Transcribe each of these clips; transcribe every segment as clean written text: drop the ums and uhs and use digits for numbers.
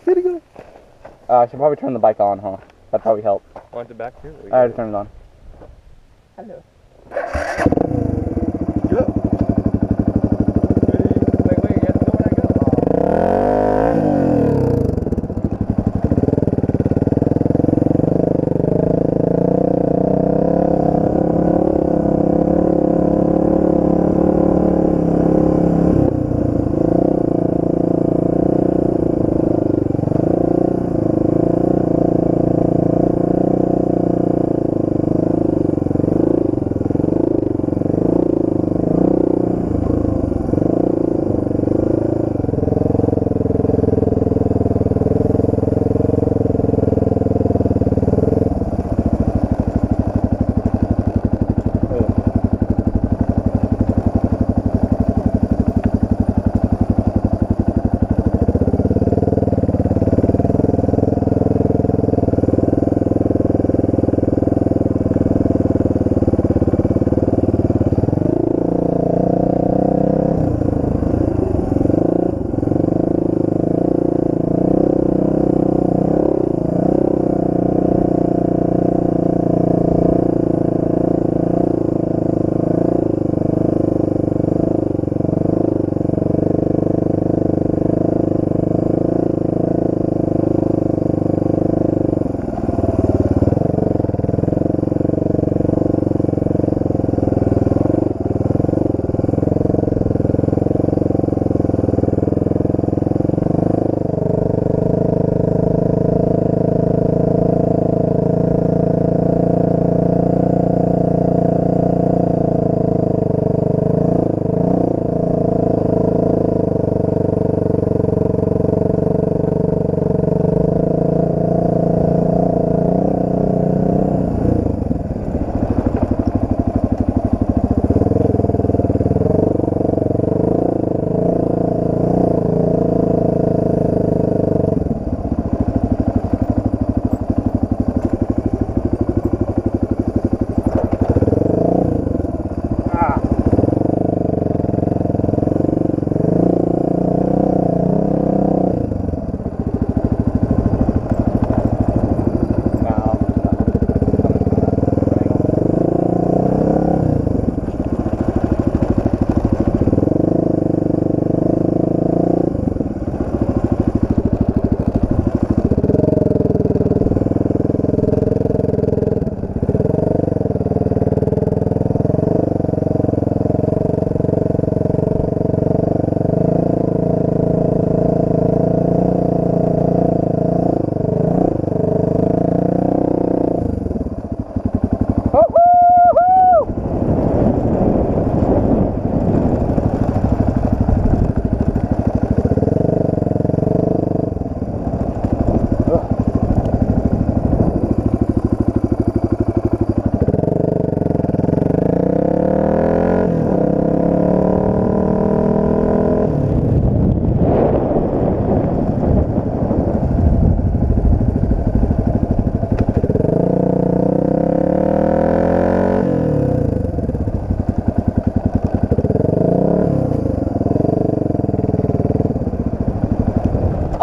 Where'd he go? I should probably turn the bike on, huh? That'd probably help. Want it back too? I already turned it on. Hello.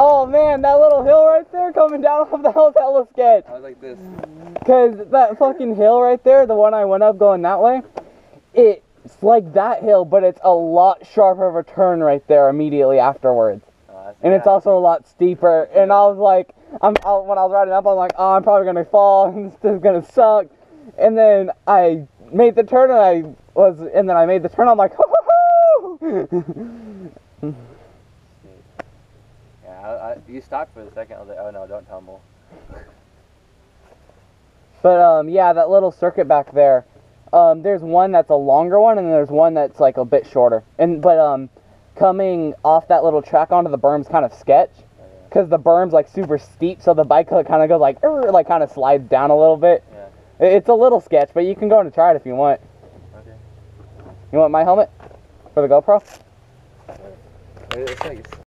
Oh man, that little hill right there coming down off the hill's hella sketch. I was like this. Cause that fucking hill right there, the one I went up going that way, it's like that hill, but it's a lot sharper of a turn right there immediately afterwards. And it's also a lot steeper. And I was like, when I was riding up, I'm like, oh, I'm probably gonna fall, and this is gonna suck. And then I made the turn, I'm like, hoo-hoo-hoo! Yeah, you stopped for a second. I was like, oh no, don't tumble. But yeah, that little circuit back there, there's one that's a longer one, and there's one that's like a bit shorter. But coming off that little track onto the berm's kind of sketch, because the berm's like super steep, so the bike kind of goes like kind of slides down a little bit. Yeah. It's a little sketch, but you can go and try it if you want. Okay. You want my helmet for the GoPro? It's like